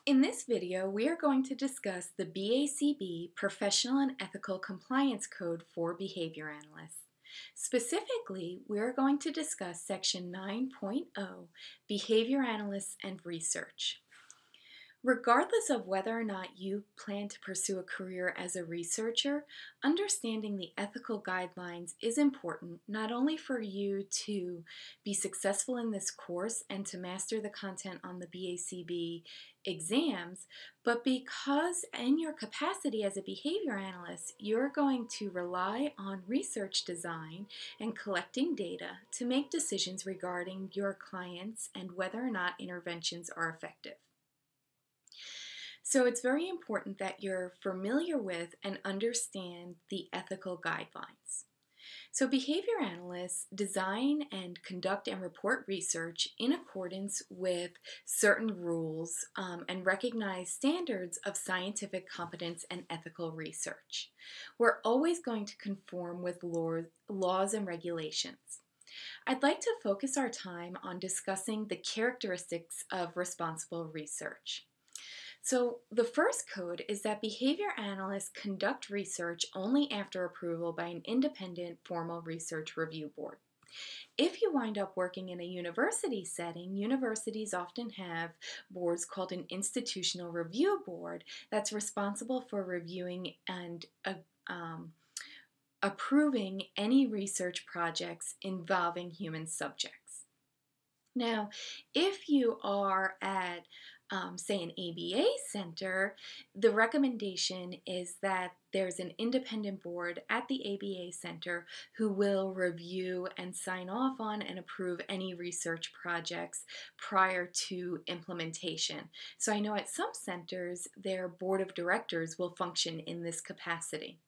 In this video, we are going to discuss the BACB Professional and Ethical Compliance Code for Behavior Analysts. Specifically, we are going to discuss Section 9.0, Behavior Analysts and Research. Regardless of whether or not you plan to pursue a career as a researcher, understanding the ethical guidelines is important not only for you to be successful in this course and to master the content on the BACB exams, but because in your capacity as a behavior analyst, you're going to rely on research design and collecting data to make decisions regarding your clients and whether or not interventions are effective. So it's very important that you're familiar with and understand the ethical guidelines. So behavior analysts design and conduct and report research in accordance with certain rules and recognize standards of scientific competence and ethical research. We're always going to conform with laws and regulations. I'd like to focus our time on discussing the characteristics of responsible research. So the first code is that behavior analysts conduct research only after approval by an independent formal research review board. If you wind up working in a university setting, universities often have boards called an institutional review board that's responsible for reviewing and approving any research projects involving human subjects. Now, if you are at say an ABA center, the recommendation is that there's an independent board at the ABA center who will review and sign off on and approve any research projects prior to implementation. So I know at some centers, their board of directors will function in this capacity.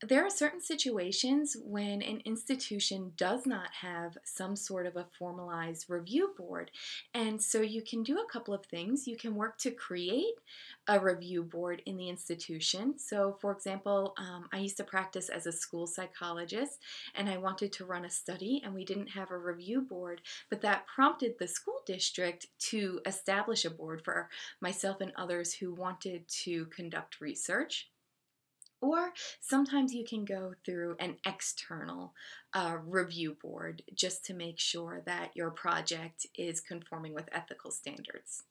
There are certain situations when an institution does not have some sort of a formalized review board, and so you can do a couple of things. You can work to create a review board in the institution. So for example, I used to practice as a school psychologist, and I wanted to run a study, and we didn't have a review board, but that prompted the school district to establish a board for myself and others who wanted to conduct research. Or sometimes you can go through an external review board just to make sure that your project is conforming with ethical standards.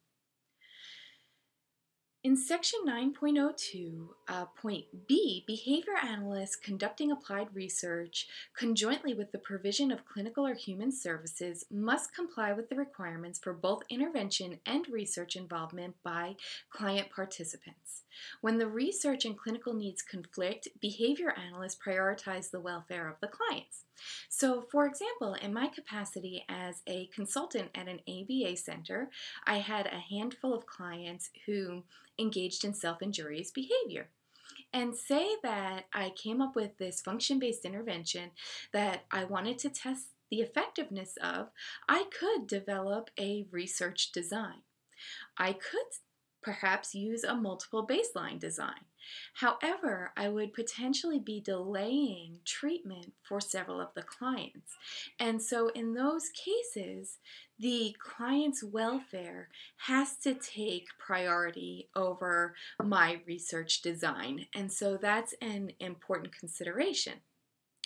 In Section 9.02, point B, behavior analysts conducting applied research conjointly with the provision of clinical or human services must comply with the requirements for both intervention and research involvement by client participants. When the research and clinical needs conflict, behavior analysts prioritize the welfare of the clients. So, for example, in my capacity as a consultant at an ABA center, I had a handful of clients who engaged in self-injurious behavior. And say that I came up with this function-based intervention that I wanted to test the effectiveness of, I could develop a research design. I could perhaps use a multiple baseline design. However, I would potentially be delaying treatment for several of the clients. And so in those cases, the client's welfare has to take priority over my research design. And so that's an important consideration.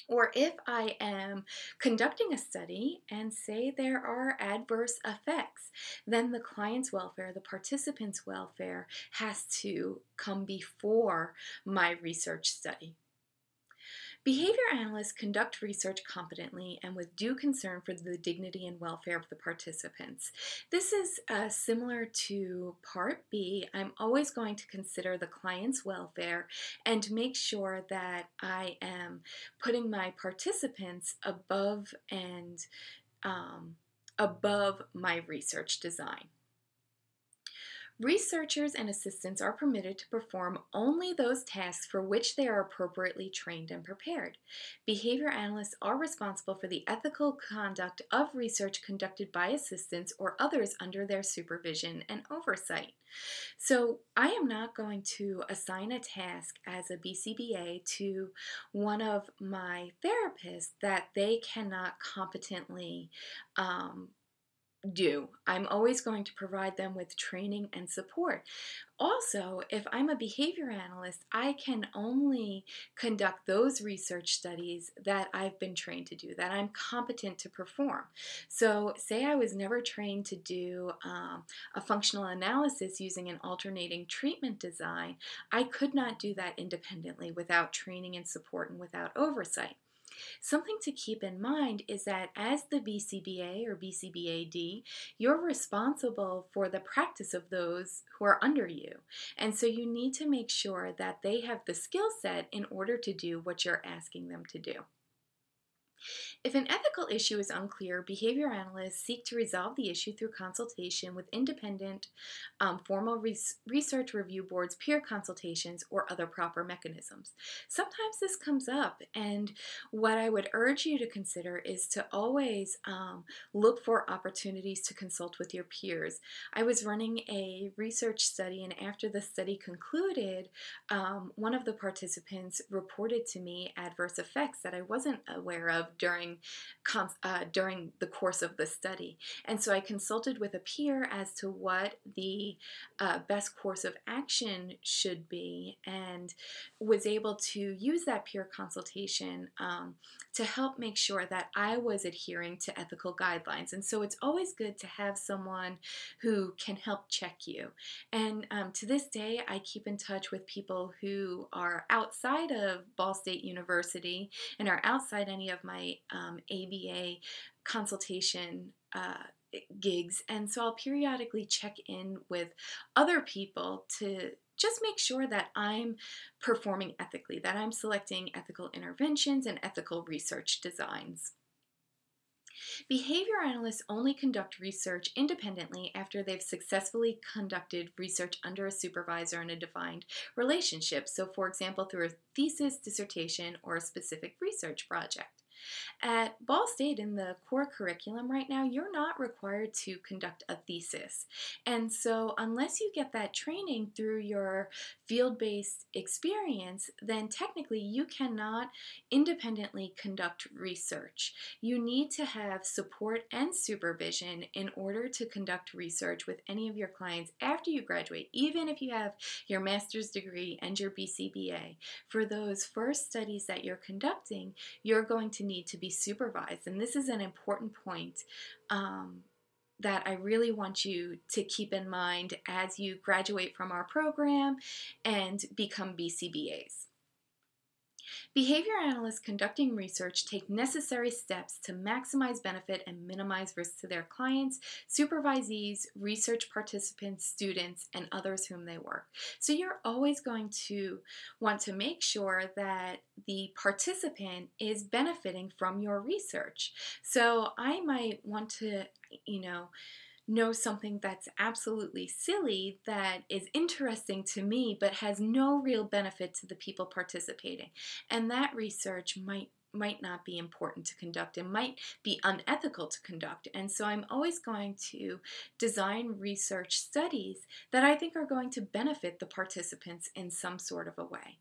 Or if I am conducting a study and say there are adverse effects, then the client's welfare, the participant's welfare has to come before my research study. Behavior analysts conduct research competently and with due concern for the dignity and welfare of the participants. This is similar to Part B. I'm always going to consider the client's welfare and make sure that I am putting my participants above my research design. Researchers and assistants are permitted to perform only those tasks for which they are appropriately trained and prepared. Behavior analysts are responsible for the ethical conduct of research conducted by assistants or others under their supervision and oversight. So I am not going to assign a task as a BCBA to one of my therapists that they cannot competently do. I'm always going to provide them with training and support. Also, if I'm a behavior analyst, I can only conduct those research studies that I've been trained to do, that I'm competent to perform. So, say I was never trained to do a functional analysis using an alternating treatment design, I could not do that independently without training and support and without oversight. Something to keep in mind is that as the BCBA or BCBAD, you're responsible for the practice of those who are under you. And so you need to make sure that they have the skill set in order to do what you're asking them to do. If an ethical issue is unclear, behavior analysts seek to resolve the issue through consultation with independent formal research review boards, peer consultations, or other proper mechanisms. Sometimes this comes up, and what I would urge you to consider is to always look for opportunities to consult with your peers. I was running a research study, and after the study concluded, one of the participants reported to me adverse effects that I wasn't aware of during the course of the study. And so I consulted with a peer as to what the best course of action should be, and was able to use that peer consultation to help make sure that I was adhering to ethical guidelines. And so it's always good to have someone who can help check you. And to this day, I keep in touch with people who are outside of Ball State University and are outside any of my ABA consultation gigs. And so I'll periodically check in with other people to just make sure that I'm performing ethically, that I'm selecting ethical interventions and ethical research designs. Behavior analysts only conduct research independently after they've successfully conducted research under a supervisor in a defined relationship. So, for example, through a thesis, dissertation, or a specific research project. At Ball State, in the core curriculum right now, you're not required to conduct a thesis. And so unless you get that training through your field-based experience, then technically you cannot independently conduct research. You need to have support and supervision in order to conduct research with any of your clients after you graduate, even if you have your master's degree and your BCBA. For those first studies that you're conducting, you're going to need to be supervised. And this is an important point that I really want you to keep in mind as you graduate from our program and become BCBAs. Behavior analysts conducting research take necessary steps to maximize benefit and minimize risk to their clients, supervisees, research participants, students, and others whom they work. So you're always going to want to make sure that the participant is benefiting from your research. So I might want to, know something that's absolutely silly that is interesting to me but has no real benefit to the people participating. And that research might not be important to conduct and might be unethical to conduct. And so I'm always going to design research studies that I think are going to benefit the participants in some sort of a way.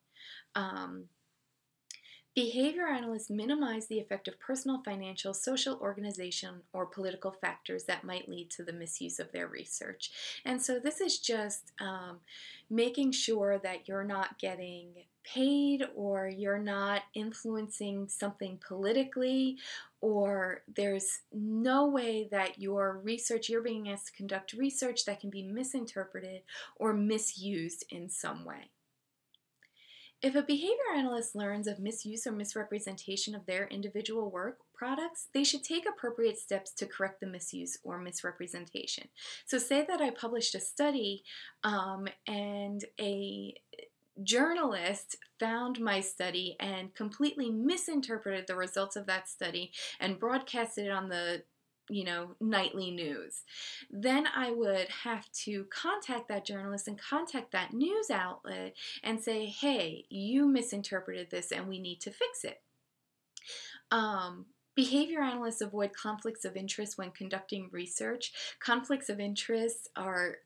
Behavior analysts minimize the effect of personal, financial, social, organization, or political factors that might lead to the misuse of their research. And so this is just making sure that you're not getting paid, or you're not influencing something politically, or there's no way that your research, you're being asked to conduct research that can be misinterpreted or misused in some way. If a behavior analyst learns of misuse or misrepresentation of their individual work products, they should take appropriate steps to correct the misuse or misrepresentation. So say that I published a study and a journalist found my study and completely misinterpreted the results of that study and broadcasted it on the nightly news. Then I would have to contact that journalist and contact that news outlet and say, hey, you misinterpreted this and we need to fix it. Behavior analysts avoid conflicts of interest when conducting research. Conflicts of interest are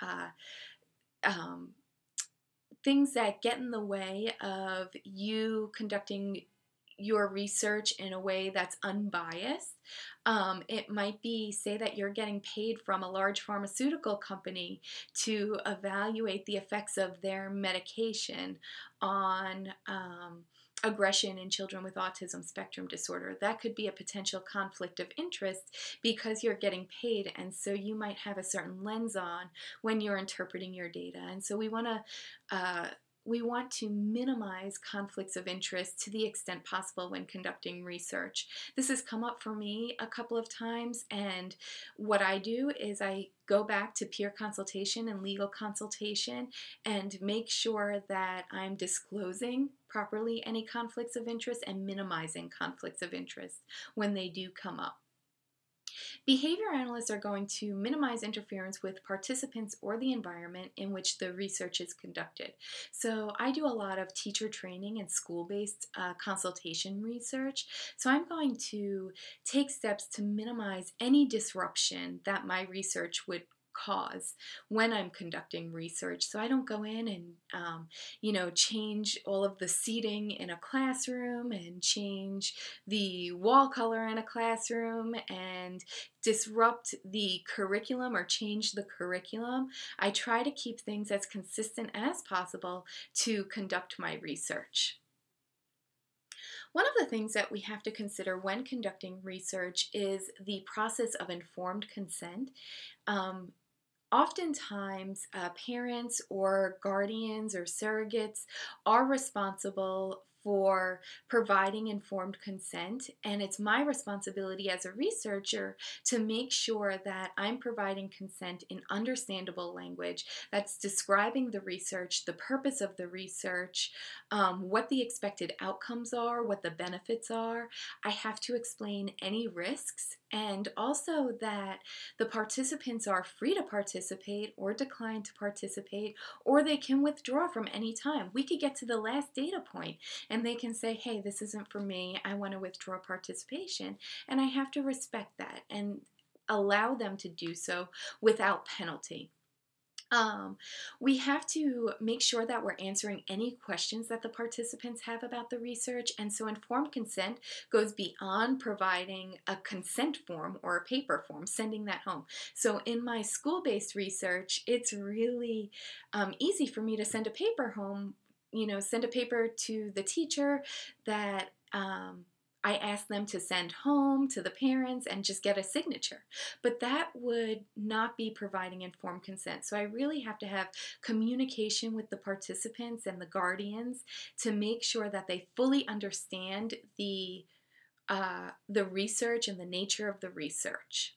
things that get in the way of you conducting your research in a way that's unbiased. It might be, say, that you're getting paid from a large pharmaceutical company to evaluate the effects of their medication on aggression in children with autism spectrum disorder. That could be a potential conflict of interest because you're getting paid, and so you might have a certain lens on when you're interpreting your data. And so we want to minimize conflicts of interest to the extent possible when conducting research. This has come up for me a couple of times, and what I do is I go back to peer consultation and legal consultation and make sure that I'm disclosing properly any conflicts of interest and minimizing conflicts of interest when they do come up. Behavior analysts are going to minimize interference with participants or the environment in which the research is conducted. So I do a lot of teacher training and school-based consultation research. So I'm going to take steps to minimize any disruption that my research would cause when I'm conducting research. So I don't go in and change all of the seating in a classroom and change the wall color in a classroom and disrupt the curriculum or change the curriculum. I try to keep things as consistent as possible to conduct my research. One of the things that we have to consider when conducting research is the process of informed consent. Oftentimes, parents or guardians or surrogates are responsible for providing informed consent, and it's my responsibility as a researcher to make sure that I'm providing consent in understandable language that's describing the research, the purpose of the research, what the expected outcomes are, what the benefits are. I have to explain any risks, and also that the participants are free to participate or decline to participate, or they can withdraw from any time. We could get to the last data point and they can say, hey, this isn't for me, I want to withdraw participation. And I have to respect that and allow them to do so without penalty. We have to make sure that we're answering any questions that the participants have about the research, and so informed consent goes beyond providing a consent form or a paper form, sending that home. So in my school-based research, it's really easy for me to send a paper home, send a paper to the teacher that I ask them to send home to the parents and just get a signature. But that would not be providing informed consent. So I really have to have communication with the participants and the guardians to make sure that they fully understand the research and the nature of the research.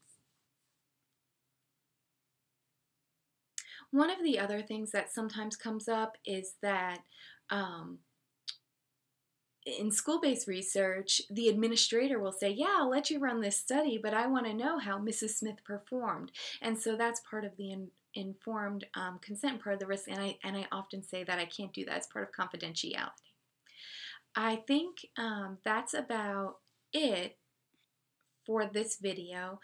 One of the other things that sometimes comes up is that in school-based research, the administrator will say, yeah, I'll let you run this study, but I want to know how Mrs. Smith performed. And so that's part of the informed consent, part of the risk, and I often say that I can't do that. It's part of confidentiality. I think that's about it for this video.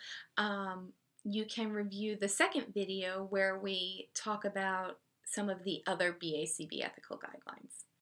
You can review the second video where we talk about some of the other BACB ethical guidelines.